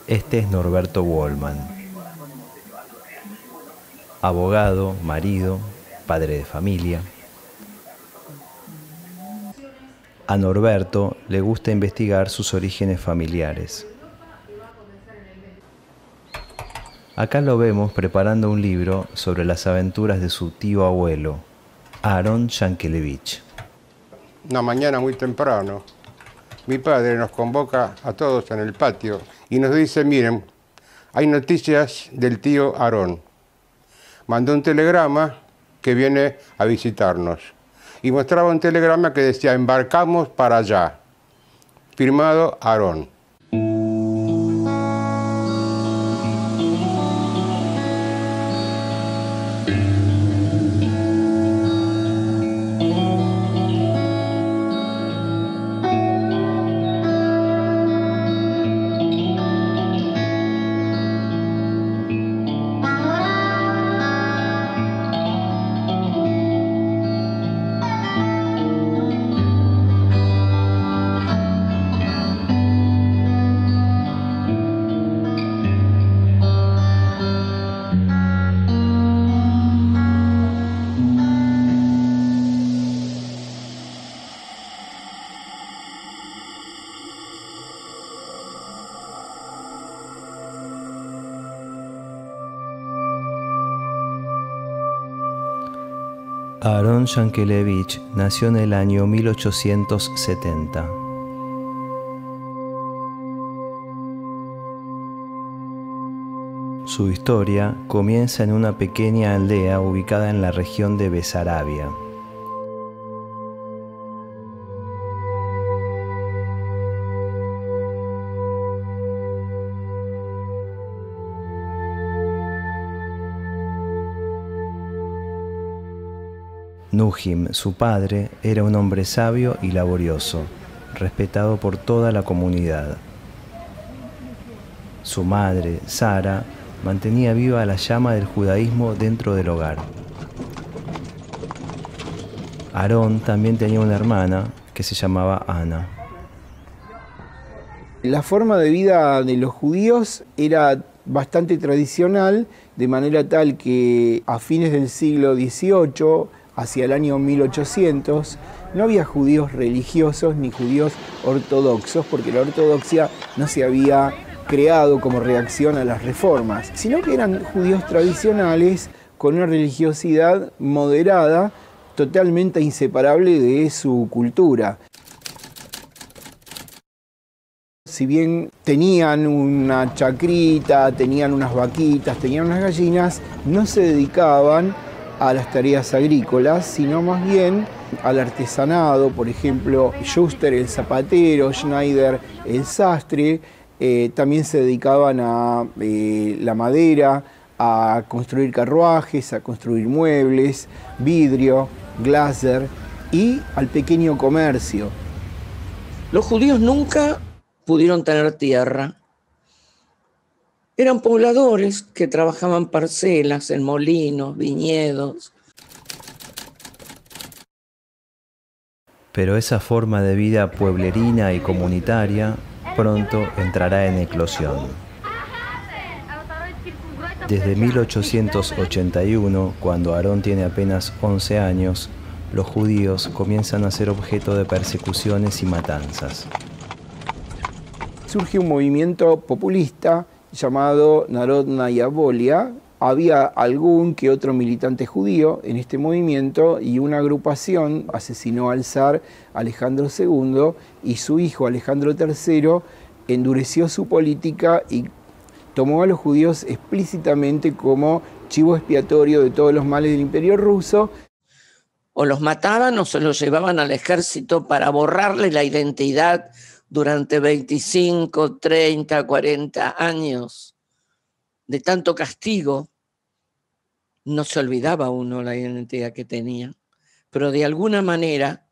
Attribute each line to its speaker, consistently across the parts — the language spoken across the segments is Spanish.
Speaker 1: Este es Norberto Wollman, abogado, marido, padre de familia. A Norberto le gusta investigar sus orígenes familiares. Acá lo vemos preparando un libro sobre las aventuras de su tío abuelo, Aaron Yankelevich.
Speaker 2: Una mañana muy temprano, mi padre nos convoca a todos en el patio y nos dice, miren, hay noticias del tío Aarón. Mandó un telegrama que viene a visitarnos. Y mostraba un telegrama que decía, embarcamos para allá. Firmado Aarón.
Speaker 1: Aaron Yankelevich nació en el año 1870. Su historia comienza en una pequeña aldea ubicada en la región de Besarabia. Nuhim, su padre, era un hombre sabio y laborioso, respetado por toda la comunidad. Su madre, Sara, mantenía viva la llama del judaísmo dentro del hogar. Aarón también tenía una hermana que se llamaba Ana.
Speaker 3: La forma de vida de los judíos era bastante tradicional, de manera tal que a fines del siglo XVIII, hacia el año 1800, no había judíos religiosos ni judíos ortodoxos, porque la ortodoxia no se había creado como reacción a las reformas, sino que eran judíos tradicionales con una religiosidad moderada, totalmente inseparable de su cultura. Si bien tenían una chacrita, tenían unas vaquitas, tenían unas gallinas, no se dedicaban a las tareas agrícolas, sino más bien al artesanado. Por ejemplo, Schuster el zapatero, Schneider el sastre, también se dedicaban a la madera, a construir carruajes, a construir muebles, vidrio, glaser y al pequeño comercio.
Speaker 4: Los judíos nunca pudieron tener tierra. Eran pobladores que trabajaban parcelas en molinos, viñedos.
Speaker 1: Pero esa forma de vida pueblerina y comunitaria pronto entrará en eclosión. Desde 1881, cuando Aarón tiene apenas 11 años, los judíos comienzan a ser objeto de persecuciones y matanzas.
Speaker 3: Surge un movimiento populista llamado Narodnaya Volia. Había algún que otro militante judío en este movimiento y una agrupación asesinó al zar Alejandro II y su hijo Alejandro III endureció su política y tomó a los judíos explícitamente como chivo expiatorio de todos los males del Imperio ruso.
Speaker 4: O los mataban o se los llevaban al ejército para borrarle la identidad durante 25, 30, 40 años. De tanto castigo, no se olvidaba uno la identidad que tenía, pero de alguna manera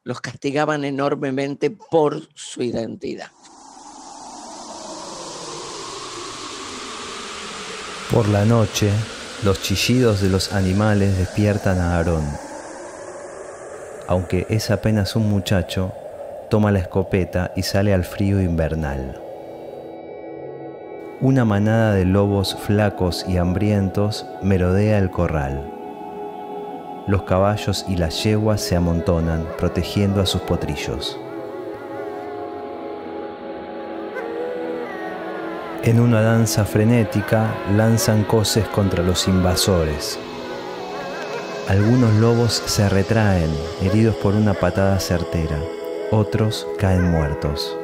Speaker 4: los castigaban enormemente por su identidad.
Speaker 1: Por la noche, los chillidos de los animales despiertan a Aarón. Aunque es apenas un muchacho, toma la escopeta y sale al frío invernal. Una manada de lobos flacos y hambrientos merodea el corral. Los caballos y las yeguas se amontonan, protegiendo a sus potrillos. En una danza frenética, lanzan coces contra los invasores. Algunos lobos se retraen, heridos por una patada certera. Otros caen muertos.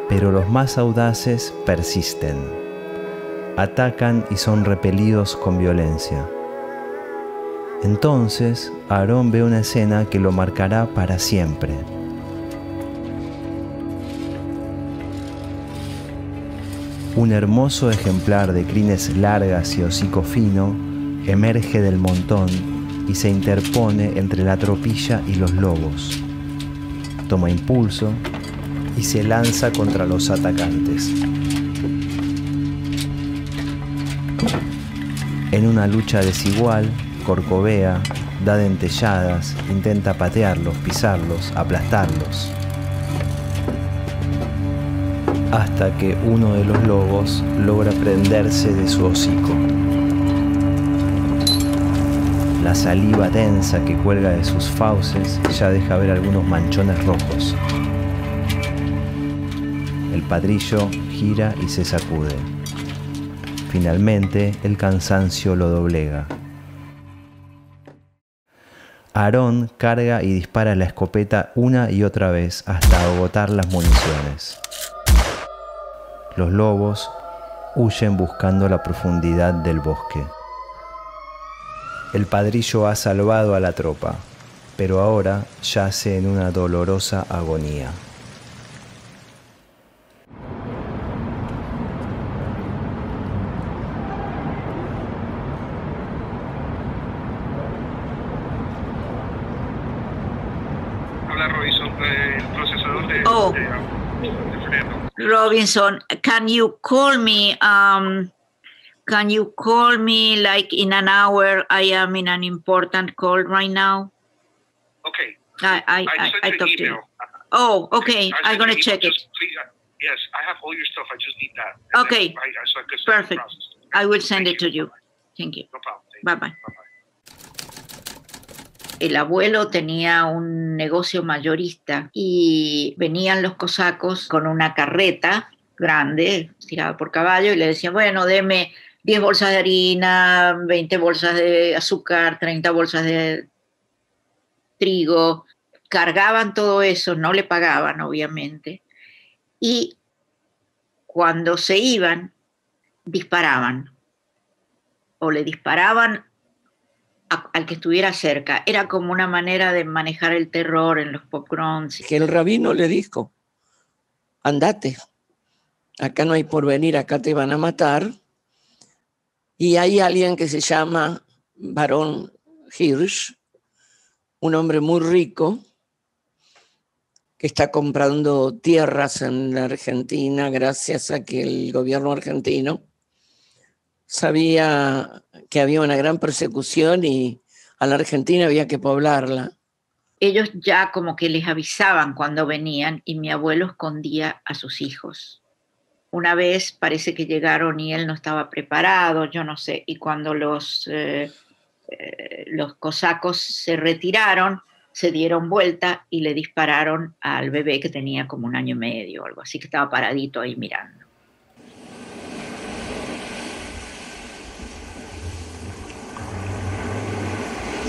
Speaker 1: Pero los más audaces persisten. Atacan y son repelidos con violencia. Entonces, Aarón ve una escena que lo marcará para siempre. Un hermoso ejemplar de crines largas y hocico fino emerge del montón y se interpone entre la tropilla y los lobos. Toma impulso y se lanza contra los atacantes. En una lucha desigual, corcovea, da dentelladas, intenta patearlos, pisarlos, aplastarlos. Hasta que uno de los lobos logra prenderse de su hocico. La saliva densa que cuelga de sus fauces ya deja ver algunos manchones rojos. El padrillo gira y se sacude. Finalmente, el cansancio lo doblega. Aarón carga y dispara la escopeta una y otra vez hasta agotar las municiones. Los lobos huyen buscando la profundidad del bosque. El padrillo ha salvado a la tropa, pero ahora yace en una dolorosa agonía.
Speaker 5: Hola Robinson, el procesador de Fernando.
Speaker 6: Robinson, can you call me? Can you call me like in an hour? I am in an important call right now.
Speaker 5: Okay.
Speaker 6: I
Speaker 5: sent
Speaker 6: talked
Speaker 5: you
Speaker 6: to you.
Speaker 5: an email.
Speaker 6: Oh, okay. I'm gonna check it.
Speaker 5: Please, yes, I have all your stuff. I just need that. And
Speaker 6: Okay.
Speaker 5: then so I could send
Speaker 6: Perfect.
Speaker 5: the process.
Speaker 6: I will send
Speaker 5: Thank
Speaker 6: it to you. Thank you.
Speaker 5: No problem.
Speaker 6: Bye bye.
Speaker 5: Bye-bye.
Speaker 6: El abuelo tenía un negocio mayorista y venían los cosacos con una carreta grande, tirada por caballo, y le decían, bueno, deme 10 bolsas de harina, 20 bolsas de azúcar, 30 bolsas de trigo. Cargaban todo eso, no le pagaban, obviamente. Y cuando se iban, disparaban. O le disparaban al que estuviera cerca. Era como una manera de manejar el terror en los pogroms.
Speaker 4: Que el rabino le dijo, andate, acá no hay porvenir, acá te van a matar. Y hay alguien que se llama Barón Hirsch, un hombre muy rico, que está comprando tierras en la Argentina gracias a que el gobierno argentino sabía que había una gran persecución y a la Argentina había que poblarla.
Speaker 6: Ellos ya como que les avisaban cuando venían y mi abuelo escondía a sus hijos. Una vez parece que llegaron y él no estaba preparado, yo no sé, y cuando los cosacos se retiraron, se dieron vuelta y le dispararon al bebé que tenía como 1 año y medio o algo así, que estaba paradito ahí mirando.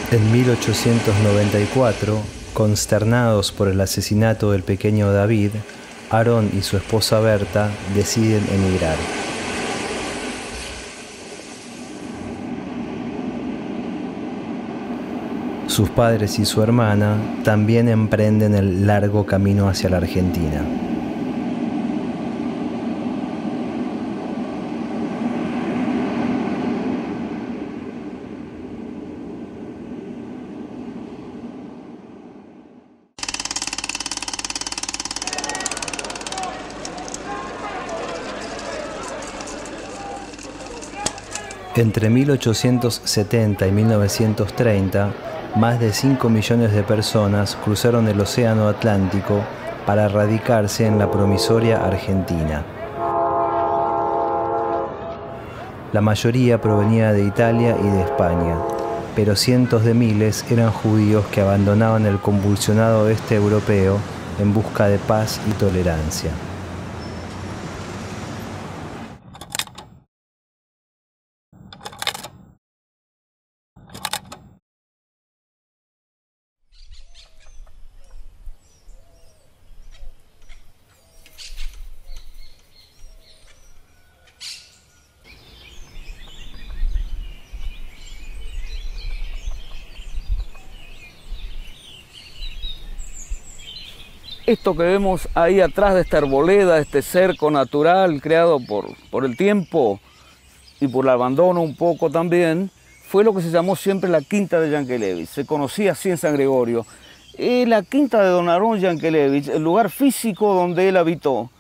Speaker 1: En 1894, consternados por el asesinato del pequeño David, Aarón y su esposa Berta deciden emigrar. Sus padres y su hermana también emprenden el largo camino hacia la Argentina. Entre 1870 y 1930, más de 5 millones de personas cruzaron el Océano Atlántico para radicarse en la promisoria Argentina. La mayoría provenía de Italia y de España, pero cientos de miles eran judíos que abandonaban el convulsionado oeste europeo en busca de paz y tolerancia.
Speaker 7: Esto que vemos ahí atrás de esta arboleda, este cerco natural creado por el tiempo y por el abandono un poco también, fue lo que se llamó siempre la Quinta de Yankelevich. Se conocía así en San Gregorio. La Quinta de Don Aarón Yankelevich, el lugar físico donde él habitó.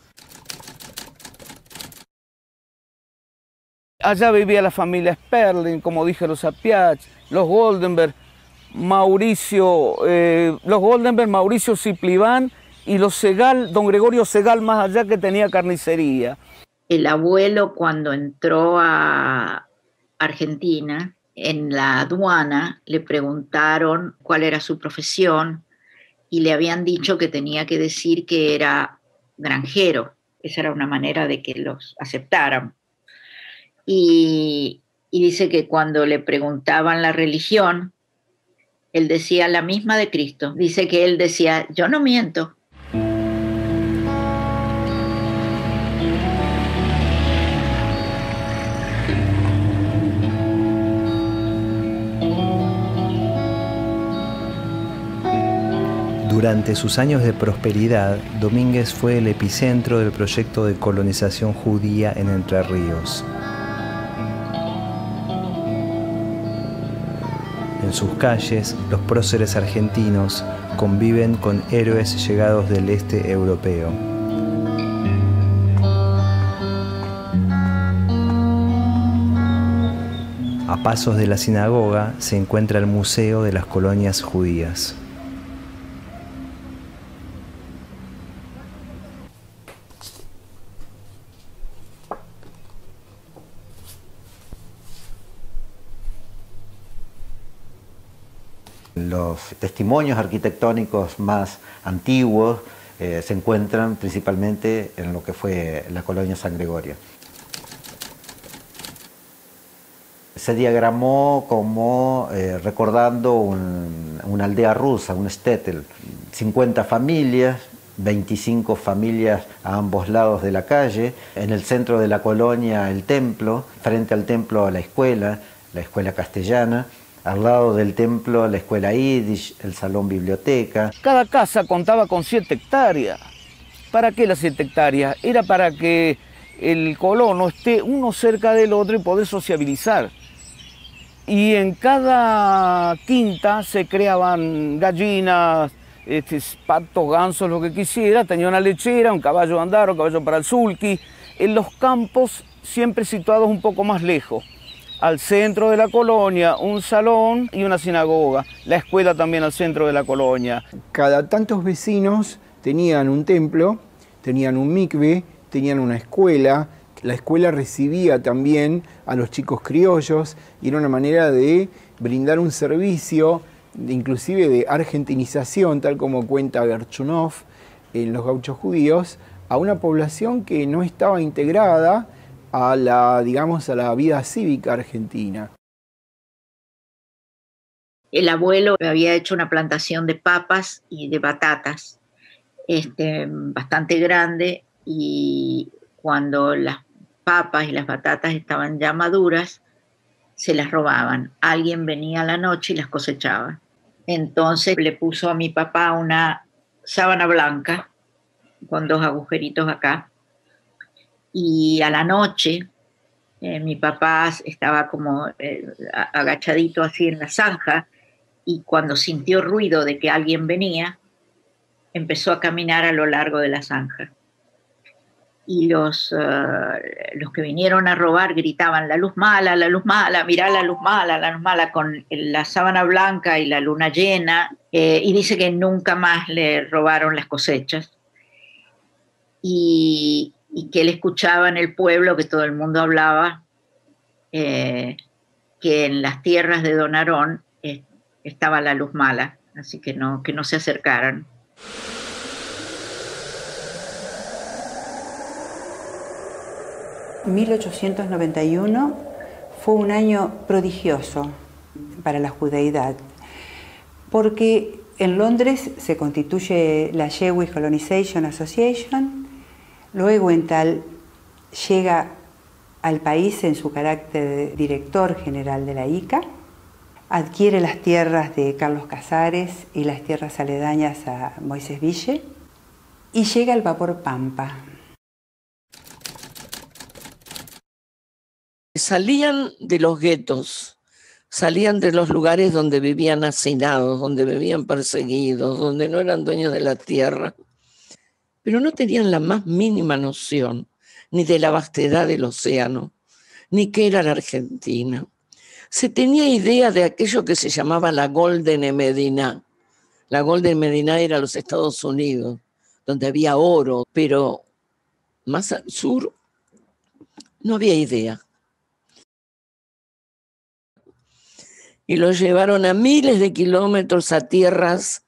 Speaker 7: Allá vivía la familia Sperling, como dije, los Sapiach, los Goldenberg, Mauricio Cipliván, y los Segal, don Gregorio Segal más allá, que tenía carnicería.
Speaker 6: El abuelo, cuando entró a Argentina, en la aduana le preguntaron cuál era su profesión y le habían dicho que tenía que decir que era granjero. Esa era una manera de que los aceptaran. Y dice que cuando le preguntaban la religión, él decía la misma de Cristo. Dice que él decía, yo no miento.
Speaker 1: Durante sus años de prosperidad, Domínguez fue el epicentro del proyecto de colonización judía en Entre Ríos. En sus calles, los próceres argentinos conviven con héroes llegados del este europeo. A pasos de la sinagoga se encuentra el Museo de las Colonias Judías.
Speaker 8: Los testimonios arquitectónicos más antiguos se encuentran principalmente en lo que fue la colonia San Gregorio. Se diagramó como recordando una aldea rusa, un shtetl, 50 familias, 25 familias a ambos lados de la calle, en el centro de la colonia el templo, frente al templo la escuela castellana, al lado del templo la escuela Yiddish, el salón biblioteca.
Speaker 7: Cada casa contaba con 7 hectáreas. ¿Para qué las 7 hectáreas? Era para que el colono esté uno cerca del otro y poder sociabilizar. Y en cada quinta se creaban gallinas, patos, gansos, lo que quisiera. Tenía una lechera, un caballo de andar, un caballo para el sulky. En los campos siempre situados un poco más lejos. Al centro de la colonia, un salón y una sinagoga. La escuela también al centro de la colonia.
Speaker 3: Cada tantos vecinos tenían un templo, tenían un mikve, tenían una escuela. La escuela recibía también a los chicos criollos y era una manera de brindar un servicio, inclusive de argentinización, tal como cuenta Gerchunov en Los Gauchos Judíos, a una población que no estaba integrada a la vida cívica argentina.
Speaker 6: El abuelo había hecho una plantación de papas y de batatas bastante grande, y cuando las papas y las batatas estaban ya maduras, se las robaban. Alguien venía a la noche y las cosechaba. Entonces le puso a mi papá una sábana blanca con 2 agujeritos acá, y a la noche mi papá estaba como agachadito así en la zanja, y cuando sintió ruido de que alguien venía, empezó a caminar a lo largo de la zanja. Y los que vinieron a robar gritaban, la luz mala, mirá la luz mala, con la sábana blanca y la luna llena, y dice que nunca más le robaron las cosechas. Y que él escuchaba en el pueblo que todo el mundo hablaba que en las tierras de Don Aarón estaba la luz mala, así que no se acercaran.
Speaker 9: ...1891 fue un año prodigioso para la judeidad, porque en Londres se constituye la Jewish Colonization Association, luego Ental llega al país en su carácter de director general de la ICA, adquiere las tierras de Carlos Casares y las tierras aledañas a Moisés Ville, y llega el vapor Pampa.
Speaker 4: Salían de los guetos, salían de los lugares donde vivían hacinados, donde vivían perseguidos, donde no eran dueños de la tierra, pero no tenían la más mínima noción ni de la vastedad del océano, ni qué era la Argentina. Se tenía idea de aquello que se llamaba la Golden Medina. La Golden Medina era los Estados Unidos, donde había oro, pero más al sur no había idea. Y los llevaron a miles de kilómetros a tierras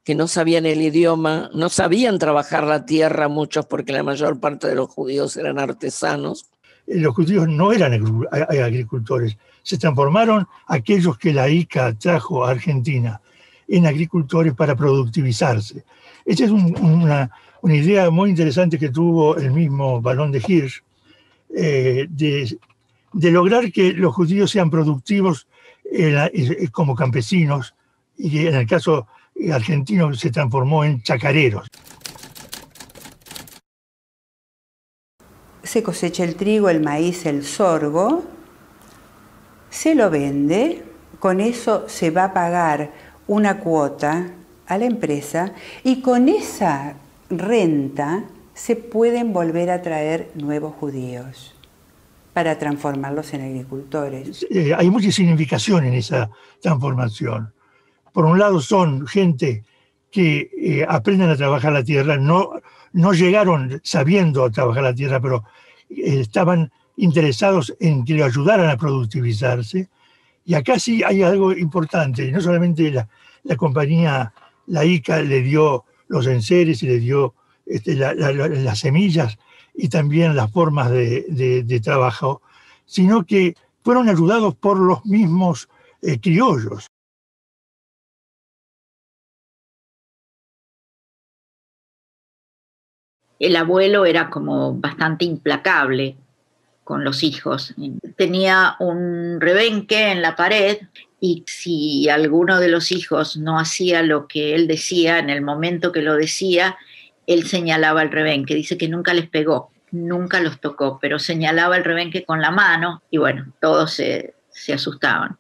Speaker 4: que no sabían el idioma, no sabían trabajar la tierra muchos porque la mayor parte de los judíos eran artesanos.
Speaker 10: Los judíos no eran agricultores, se transformaron aquellos que la ICA trajo a Argentina en agricultores para productivizarse. Esa es una idea muy interesante que tuvo el mismo Barón de Hirsch, de lograr que los judíos sean productivos como campesinos, y que en el caso argentino se transformó en chacareros.
Speaker 9: Se cosecha el trigo, el maíz, el sorgo, se lo vende, con eso se va a pagar una cuota a la empresa y con esa renta se pueden volver a traer nuevos judíos para transformarlos en agricultores.
Speaker 10: Hay mucha significación en esa transformación. Por un lado son gente que aprenden a trabajar la tierra, no llegaron sabiendo trabajar la tierra, pero estaban interesados en que le ayudaran a productivizarse. Y acá sí hay algo importante, no solamente la compañía, la ICA le dio los enseres y le dio las semillas y también las formas de trabajo, sino que fueron ayudados por los mismos criollos.
Speaker 6: El abuelo era como bastante implacable con los hijos. Tenía un rebenque en la pared y si alguno de los hijos no hacía lo que él decía en el momento que lo decía, él señalaba el rebenque. Dice que nunca les pegó, nunca los tocó, pero señalaba el rebenque con la mano y bueno, todos se asustaban.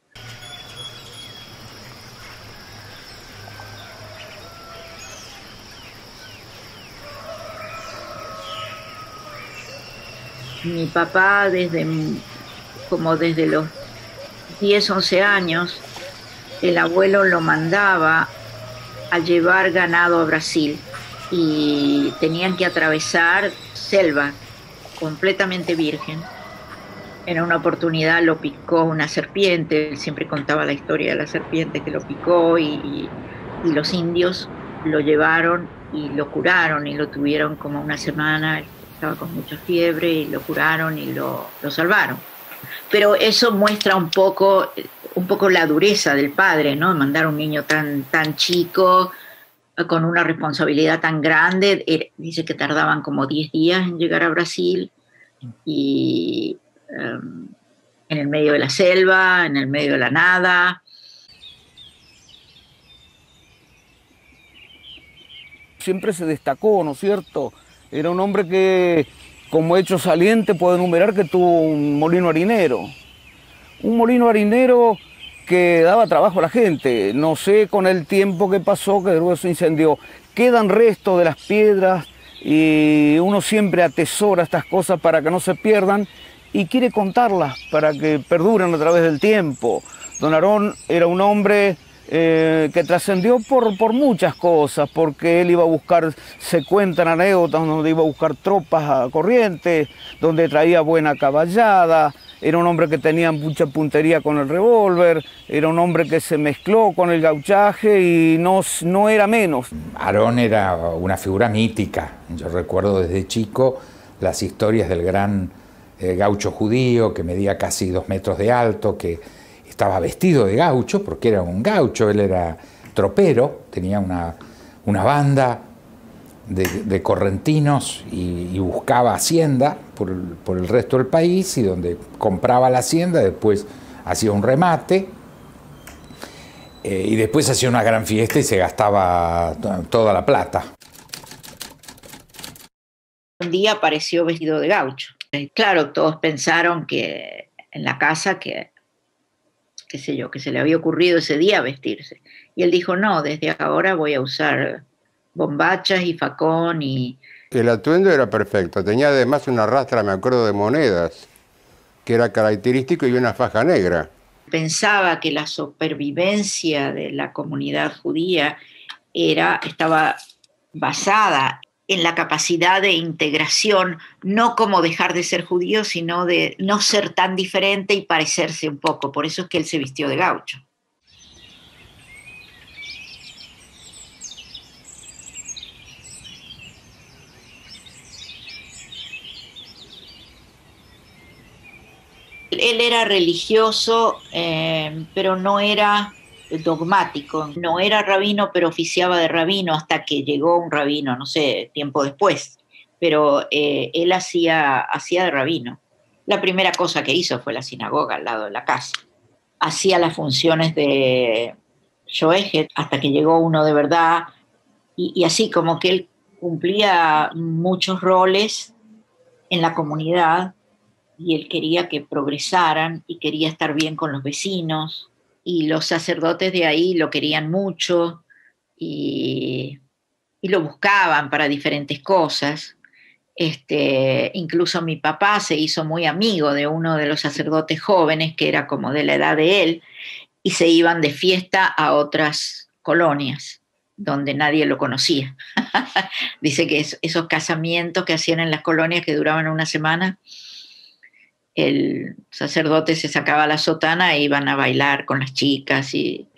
Speaker 6: Mi papá desde los 10, 11 años, el abuelo lo mandaba a llevar ganado a Brasil y tenían que atravesar selva completamente virgen. En una oportunidad lo picó una serpiente, él siempre contaba la historia de la serpiente que lo picó y los indios lo llevaron y lo curaron y lo tuvieron como una semana. Estaba con mucha fiebre y lo curaron y lo salvaron. Pero eso muestra un poco la dureza del padre, ¿no? Mandar a un niño tan chico, con una responsabilidad tan grande. Dice que tardaban como 10 días en llegar a Brasil y en el medio de la selva, en el medio de la nada.
Speaker 7: Siempre se destacó, ¿no es cierto? Era un hombre que, como hecho saliente, puedo enumerar que tuvo un molino harinero. Un molino harinero que daba trabajo a la gente. No sé con el tiempo que pasó, que luego se incendió. Quedan restos de las piedras y uno siempre atesora estas cosas para que no se pierdan y quiere contarlas para que perduren a través del tiempo. Don Aarón era un hombre que trascendió por muchas cosas, porque él iba a buscar, se cuentan anécdotas donde iba a buscar tropas a corrientes, donde traía buena caballada, era un hombre que tenía mucha puntería con el revólver, era un hombre que se mezcló con el gauchaje y no era menos.
Speaker 11: Aarón era una figura mítica. Yo recuerdo desde chico las historias del gran gaucho judío que medía casi 2 metros de alto, que estaba vestido de gaucho porque era un gaucho, él era tropero, tenía una banda de correntinos y buscaba hacienda por el resto del país, y donde compraba la hacienda después hacía un remate y después hacía una gran fiesta y se gastaba toda la plata.
Speaker 6: Un día apareció vestido de gaucho. Claro, todos pensaron que en la casa que se le había ocurrido ese día vestirse. Y él dijo, no, desde ahora voy a usar bombachas y facón y...
Speaker 2: El atuendo era perfecto, tenía además una rastra, me acuerdo, de monedas, que era característico, y una faja negra.
Speaker 6: Pensaba que la supervivencia de la comunidad judía estaba basada en la capacidad de integración, no como dejar de ser judío, sino de no ser tan diferente y parecerse un poco. Por eso es que él se vistió de gaucho. Él era religioso, pero no era dogmático. No era rabino, pero oficiaba de rabino hasta que llegó un rabino, no sé, tiempo después. Pero él hacía de rabino. La primera cosa que hizo fue la sinagoga al lado de la casa. Hacía las funciones de shoejet hasta que llegó uno de verdad. Y así como que él cumplía muchos roles en la comunidad, y él quería que progresaran y quería estar bien con los vecinos, y los sacerdotes de ahí lo querían mucho y lo buscaban para diferentes cosas. Incluso mi papá se hizo muy amigo de uno de los sacerdotes jóvenes que era como de la edad de él, y se iban de fiesta a otras colonias donde nadie lo conocía. Dice que esos casamientos que hacían en las colonias que duraban una semana, el sacerdote se sacaba la sotana e iban a bailar con las chicas y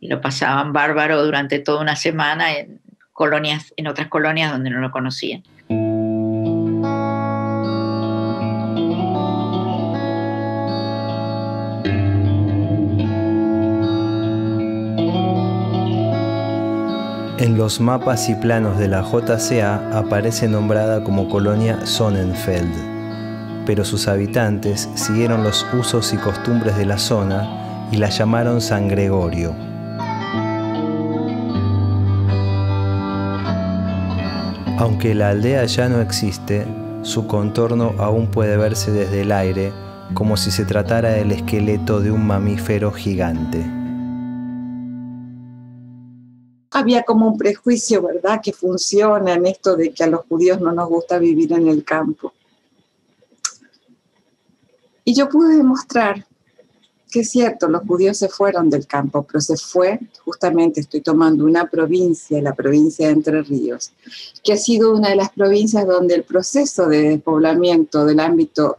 Speaker 6: lo pasaban bárbaro durante toda una semana en otras colonias donde no lo conocían.
Speaker 1: En los mapas y planos de la JCA aparece nombrada como colonia Sonnenfeld, pero sus habitantes siguieron los usos y costumbres de la zona y la llamaron San Gregorio. Aunque la aldea ya no existe, su contorno aún puede verse desde el aire, como si se tratara del esqueleto de un mamífero gigante.
Speaker 12: Había como un prejuicio, ¿verdad?, que funciona en esto de que a los judíos no nos gusta vivir en el campo. Y yo pude demostrar que es cierto, los judíos se fueron del campo, pero se fue, justamente estoy tomando una provincia, la provincia de Entre Ríos, que ha sido una de las provincias donde el proceso de despoblamiento del ámbito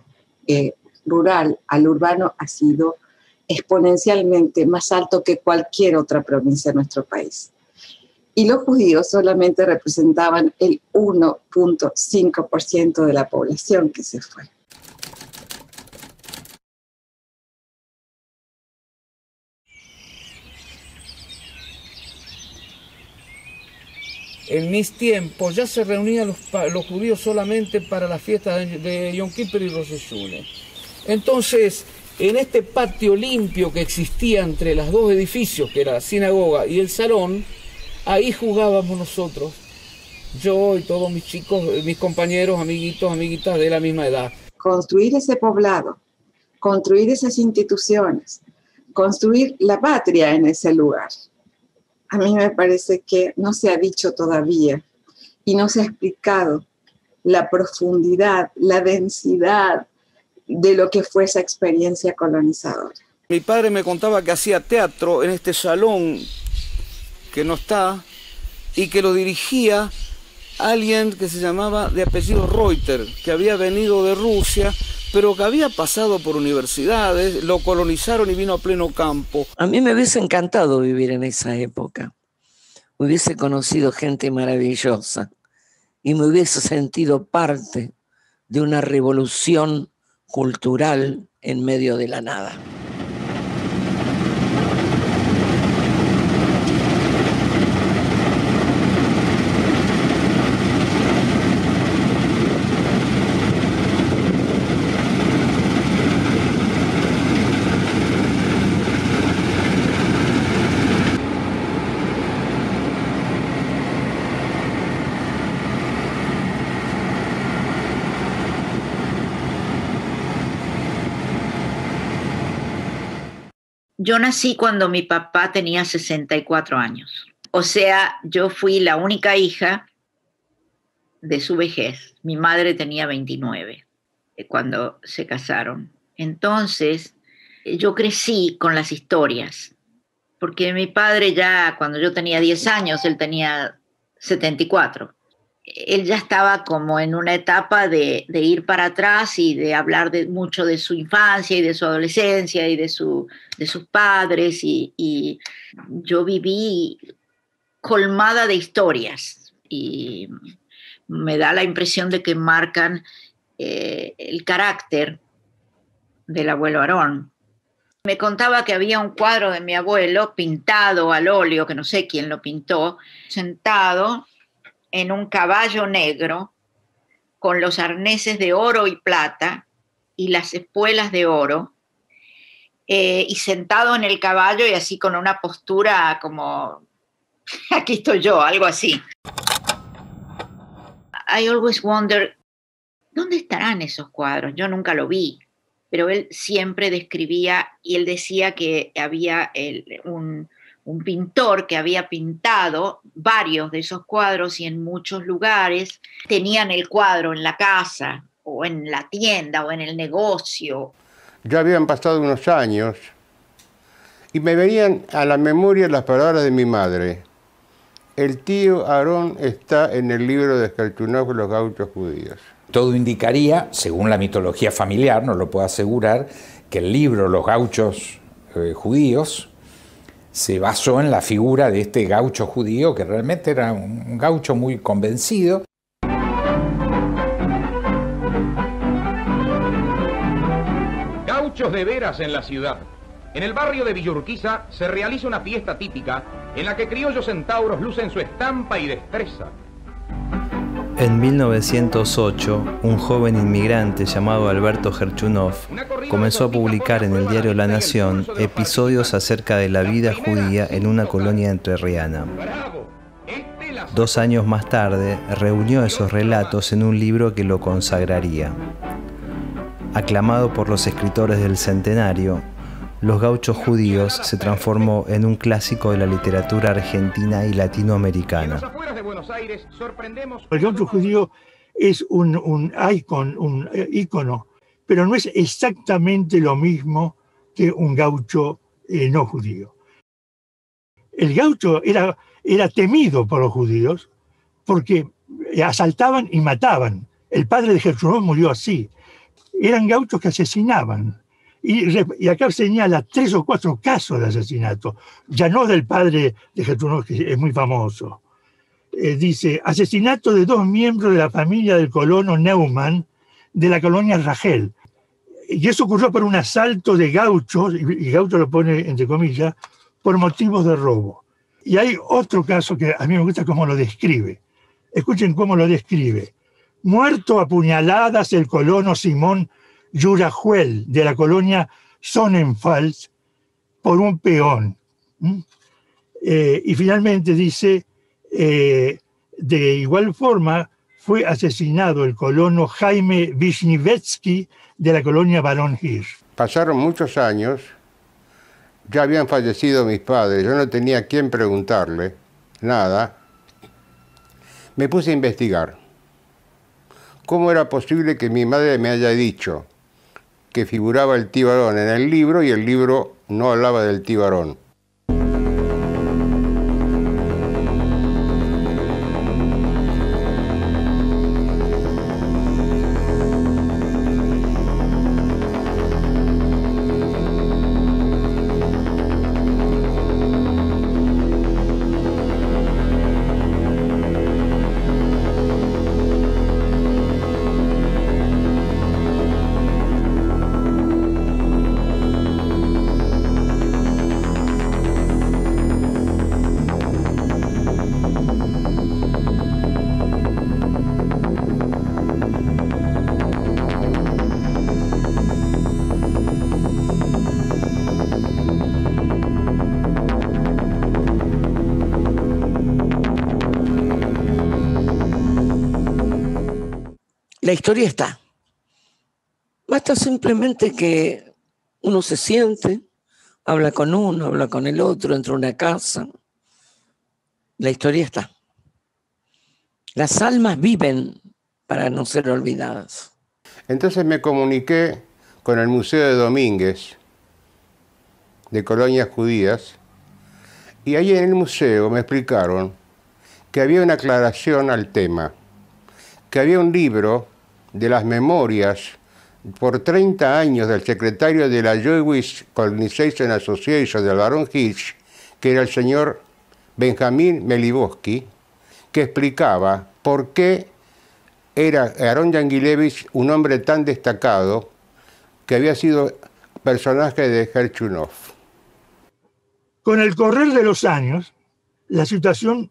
Speaker 12: rural al urbano ha sido exponencialmente más alto que cualquier otra provincia de nuestro país. Y los judíos solamente representaban el 1.5% de la población que se fue.
Speaker 7: En mis tiempos ya se reunían los judíos solamente para las fiestas de Yom Kippur y Rosh Hashanah. Entonces, en este patio limpio que existía entre los dos edificios, que era la sinagoga y el salón, ahí jugábamos nosotros, yo y todos mis chicos, mis compañeros, amiguitos, amiguitas de la misma edad.
Speaker 12: Construir ese poblado, construir esas instituciones, construir la patria en ese lugar. A mí me parece que no se ha dicho todavía y no se ha explicado la profundidad, la densidad de lo que fue esa experiencia colonizadora.
Speaker 7: Mi padre me contaba que hacía teatro en este salón que no está y que lo dirigía alguien que se llamaba de apellido Reuter, que había venido de Rusia pero que había pasado por universidades, lo colonizaron y vino a pleno campo.
Speaker 4: A mí me hubiese encantado vivir en esa época. Hubiese conocido gente maravillosa y me hubiese sentido parte de una revolución cultural en medio de la nada.
Speaker 6: Yo nací cuando mi papá tenía 64 años. O sea, yo fui la única hija de su vejez. Mi madre tenía 29 cuando se casaron. Entonces, yo crecí con las historias, porque mi padre ya, cuando yo tenía 10 años, él tenía 74. Él ya estaba como en una etapa de ir para atrás y de hablar mucho de su infancia y de su adolescencia y de sus padres, y yo viví colmada de historias y me da la impresión de que marcan el carácter del abuelo Aarón. Me contaba que había un cuadro de mi abuelo pintado al óleo, que no sé quién lo pintó, sentado en un caballo negro con los arneses de oro y plata y las espuelas de oro, y sentado en el caballo y así con una postura como, aquí estoy yo, algo así. I always wonder, ¿dónde estarán esos cuadros? Yo nunca lo vi, pero él siempre describía, y él decía que había un pintor que había pintado varios de esos cuadros y en muchos lugares tenían el cuadro en la casa o en la tienda o en el negocio.
Speaker 2: Ya habían pasado unos años y me venían a la memoria las palabras de mi madre. El tío Aarón está en el libro de Skarchunov, Los gauchos judíos.
Speaker 11: Todo indicaría, según la mitología familiar, no lo puedo asegurar, que el libro Los gauchos judíos se basó en la figura de este gaucho judío, que realmente era un gaucho muy convencido.
Speaker 13: Gauchos de veras en la ciudad. En el barrio de Villurquiza se realiza una fiesta típica en la que criollos centauros lucen su estampa y destreza.
Speaker 1: En 1908, un joven inmigrante llamado Alberto Gerchunov comenzó a publicar en el diario La Nación episodios acerca de la vida judía en una colonia entrerriana. 2 años más tarde, reunió esos relatos en un libro que lo consagraría. Aclamado por los escritores del centenario, Los gauchos judíos se transformó en un clásico de la literatura argentina y latinoamericana.
Speaker 10: El gaucho judío es un ícono, pero no es exactamente lo mismo que un gaucho no judío. El gaucho era temido por los judíos porque asaltaban y mataban. El padre de Gerchunov murió así. Eran gauchos que asesinaban. Y acá señala 3 o 4 casos de asesinato, ya no del padre de Gerchunov, que es muy famoso. Dice, asesinato de 2 miembros de la familia del colono Neumann de la colonia Ragel. Y eso ocurrió por un asalto de gauchos, y gaucho lo pone entre comillas, por motivos de robo. Y hay otro caso que a mí me gusta cómo lo describe. Escuchen cómo lo describe. Muerto a puñaladas el colono Simón Jurajuel de la colonia Sonnenfels por un peón. Y finalmente dice, de igual forma fue asesinado el colono Jaime Wisniewski de la colonia Barón Hirsch.
Speaker 2: Pasaron muchos años, ya habían fallecido mis padres, yo no tenía a quién preguntarle nada. Me puse a investigar. ¿Cómo era posible que mi madre me haya dicho que figuraba el tío Aarón en el libro y el libro no hablaba del tío Aarón?
Speaker 4: La historia está. Basta simplemente que uno se siente, habla con uno, habla con el otro, entra a una casa. La historia está. Las almas viven para no ser olvidadas.
Speaker 2: Entonces me comuniqué con el Museo de Domínguez, de colonias judías, y ahí en el museo me explicaron que había una aclaración al tema, que había un libro de las memorias por 30 años del secretario de la Jewish Colonization Association del Barón Hirsch, que era el señor Benjamín Melibowski, que explicaba por qué era Aarón Yankelevich un hombre tan destacado que había sido personaje de Herchunov.
Speaker 10: Con el correr de los años, la situación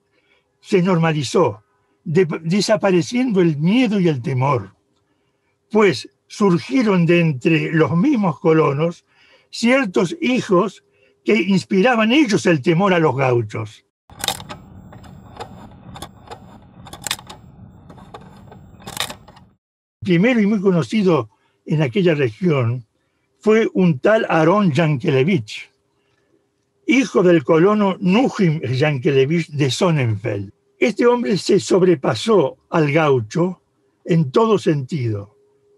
Speaker 10: se normalizó, desapareciendo el miedo y el temor, pues surgieron de entre los mismos colonos ciertos hijos que inspiraban ellos el temor a los gauchos. Primero y muy conocido en aquella región fue un tal Aarón Yankelevich, hijo del colono Nuhim Yankelevich de Sonnenfeld. Este hombre se sobrepasó al gaucho en todo sentido.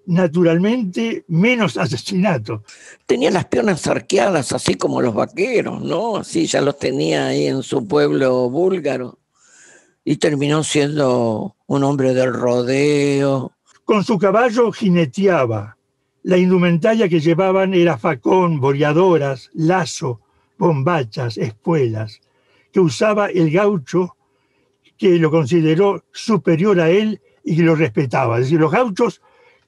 Speaker 10: Naturalmente, menos asesinato.
Speaker 4: Tenía las piernas arqueadas, así como los vaqueros, ¿no? Así ya los tenía ahí en su pueblo búlgaro. Y terminó siendo un hombre del rodeo.
Speaker 10: Con su caballo jineteaba. La indumentaria que llevaban era facón, boleadoras, lazo, bombachas, espuelas, que usaba el gaucho, que lo consideró superior a él y que lo respetaba. Es decir, los gauchos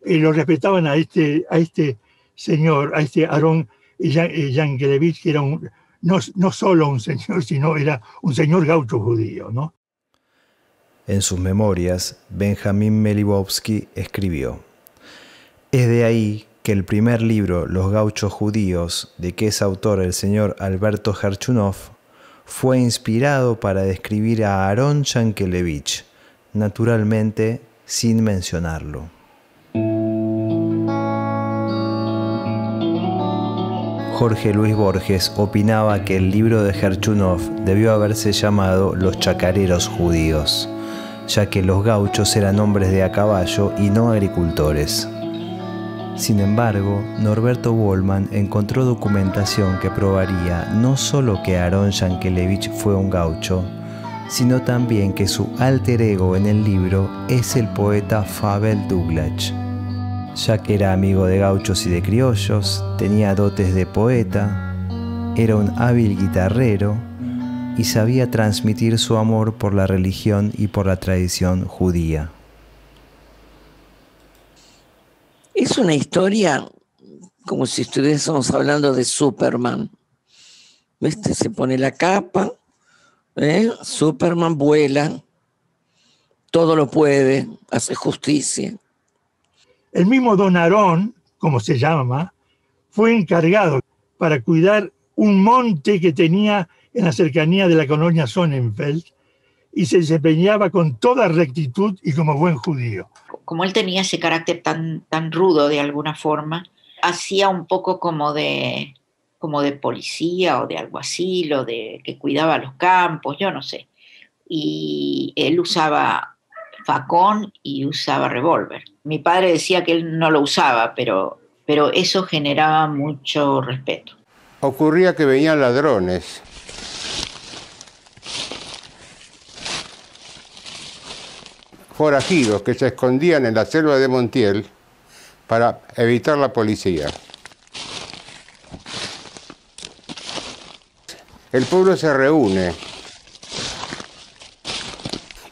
Speaker 10: lo respetaban a este señor, a este Aarón Yankelevich, que era no solo un señor, sino era un señor gaucho judío, ¿no?
Speaker 1: En sus memorias, Benjamín Melibowski escribió: es de ahí que el primer libro, Los gauchos judíos, de que es autor el señor Alberto Herchunov, fue inspirado para describir a Aarón Yankelevich, naturalmente sin mencionarlo. Jorge Luis Borges opinaba que el libro de Herchunov debió haberse llamado Los chacareros judíos, ya que los gauchos eran hombres de a caballo y no agricultores. Sin embargo, Norberto Bollmann encontró documentación que probaría no solo que Aarón Yankelevich fue un gaucho, sino también que su alter ego en el libro es el poeta Fabel Douglas, ya que era amigo de gauchos y de criollos, tenía dotes de poeta, era un hábil guitarrero y sabía transmitir su amor por la religión y por la tradición judía.
Speaker 4: Es una historia como si estuviésemos hablando de Superman. ¿Viste? Se pone la capa, Superman vuela, todo lo puede, hace justicia.
Speaker 10: El mismo don Aarón, como se llama, fue encargado para cuidar un monte que tenía en la cercanía de la colonia Sonnenfeld y se desempeñaba con toda rectitud y como buen judío.
Speaker 6: Como él tenía ese carácter tan rudo de alguna forma, hacía un poco como de policía o de alguacil o de que cuidaba los campos, yo no sé. Y él usaba facón y usaba revólver. Mi padre decía que él no lo usaba, pero eso generaba mucho respeto.
Speaker 2: Ocurría que venían ladrones. Forajidos que se escondían en la selva de Montiel para evitar la policía. El pueblo se reúne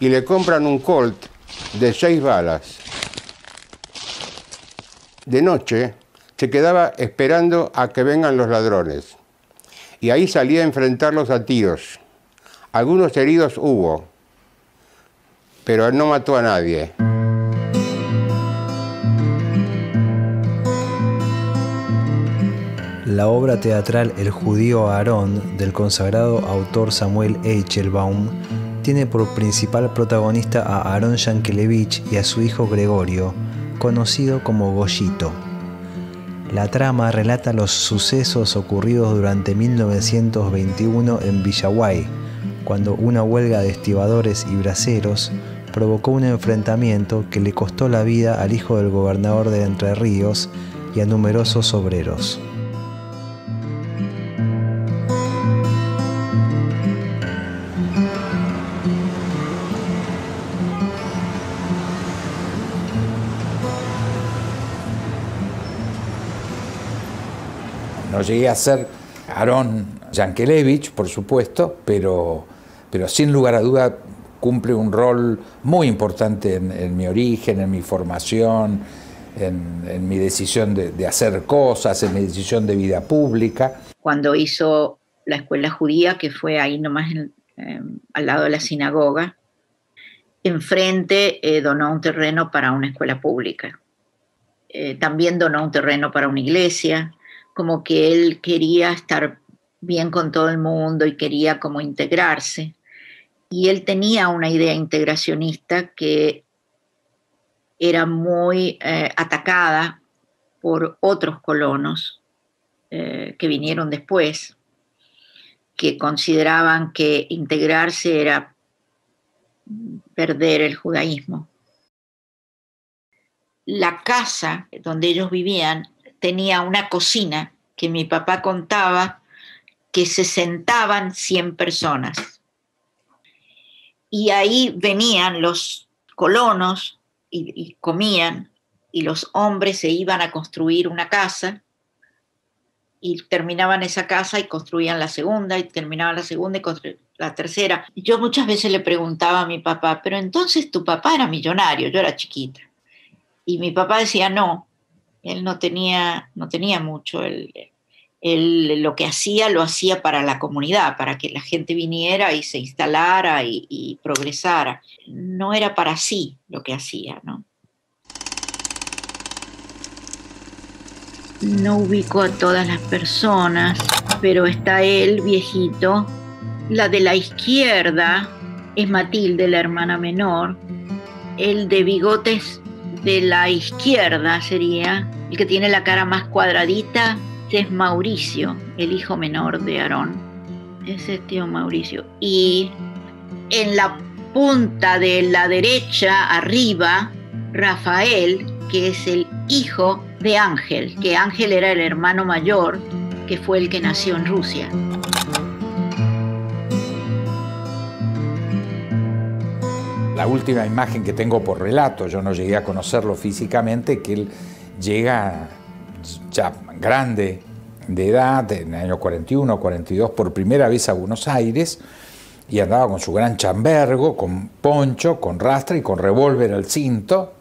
Speaker 2: y le compran un Colt de 6 balas. De noche se quedaba esperando a que vengan los ladrones y ahí salía a enfrentarlos a tiros. Algunos heridos hubo, pero no mató a nadie.
Speaker 1: La obra teatral El judío Aarón, del consagrado autor Samuel Eichelbaum, tiene por principal protagonista a Aarón Yankelevich y a su hijo Gregorio, conocido como Goyito. La trama relata los sucesos ocurridos durante 1921 en Villaguay, cuando una huelga de estibadores y braceros provocó un enfrentamiento que le costó la vida al hijo del gobernador de Entre Ríos y a numerosos obreros.
Speaker 11: No llegué a ser Aarón Yankelevich, por supuesto, pero sin lugar a duda cumple un rol muy importante en mi origen, en mi formación, en mi decisión de hacer cosas, en mi decisión de vida pública.
Speaker 6: Cuando hizo la escuela judía, que fue ahí nomás al lado de la sinagoga, enfrente donó un terreno para una escuela pública. También donó un terreno para una iglesia, como que él quería estar bien con todo el mundo y quería como integrarse. Y él tenía una idea integracionista que era muy atacada por otros colonos que vinieron después, que consideraban que integrarse era perder el judaísmo. La casa donde ellos vivían tenía una cocina que mi papá contaba que se sentaban 100 personas. Y ahí venían los colonos y comían, y los hombres se iban a construir una casa, y terminaban esa casa y construían la segunda, y terminaban la segunda y construían la tercera. Y yo muchas veces le preguntaba a mi papá, pero entonces tu papá era millonario, yo era chiquita. Y mi papá decía no, él no tenía mucho, él lo que hacía, lo hacía para la comunidad, para que la gente viniera y se instalara y progresara. No era para sí lo que hacía, ¿no? No ubico a todas las personas, pero está él, viejito. La de la izquierda es Matilde, la hermana menor. El de bigotes de la izquierda sería, el que tiene la cara más cuadradita, es Mauricio, el hijo menor de Aarón. Ese es tío Mauricio. Y en la punta de la derecha, arriba, Rafael, que es el hijo de Ángel, que Ángel era el hermano mayor, que fue el que nació en Rusia.
Speaker 11: La última imagen que tengo por relato, yo no llegué a conocerlo físicamente, que él llega ya grande de edad, en el año 41, 42, por primera vez a Buenos Aires, y andaba con su gran chambergo, con poncho, con rastra y con revólver al cinto,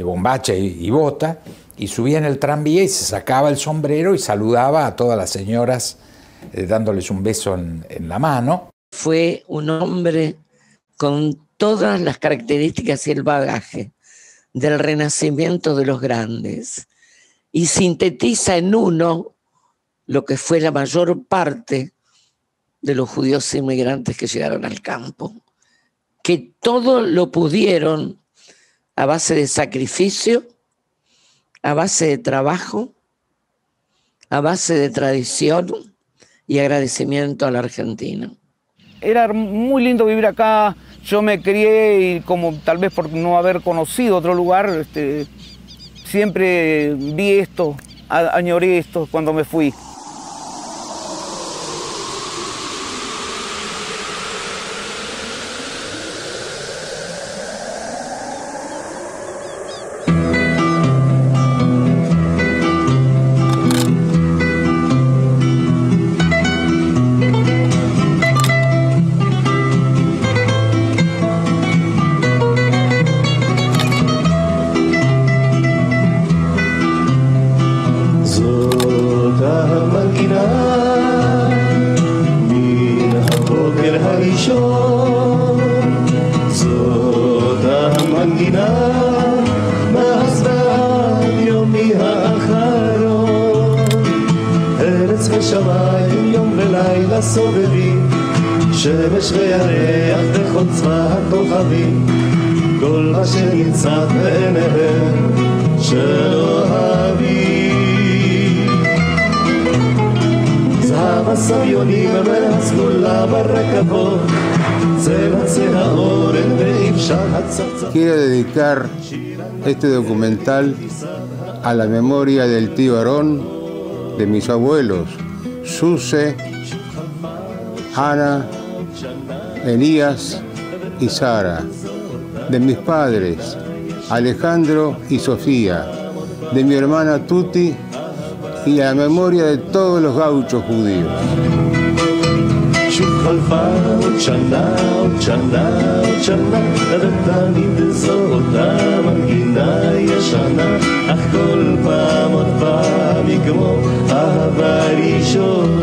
Speaker 11: bombacha y bota, y subía en el tranvía y se sacaba el sombrero y saludaba a todas las señoras dándoles un beso en la mano.
Speaker 4: Fue un hombre con todas las características y el bagaje del renacimiento de los grandes, y sintetiza en uno lo que fue la mayor parte de los judíos inmigrantes que llegaron al campo, que todo lo pudieron a base de sacrificio, a base de trabajo, a base de tradición y agradecimiento a la Argentina.
Speaker 7: Era muy lindo vivir acá. Yo me crié y como tal vez por no haber conocido otro lugar, siempre vi esto, añoré esto cuando me fui.
Speaker 14: שמש וירח וחוצבה הכוכבים כל מה שנמצא בעיניהם של אוהבים. זהב הסביוני והסגולה ברכבות, צבע האורן ואפשר הצצה.
Speaker 2: Quiero dedicar este documental a la memoria del tío Aarón, de mis abuelos, Suse, Ana, Elías y Sara, de mis padres, Alejandro y Sofía, de mi hermana Tuti y a la memoria de todos los gauchos judíos.
Speaker 14: אך כל פעם עוד פעם יגמור אהבה ראשונה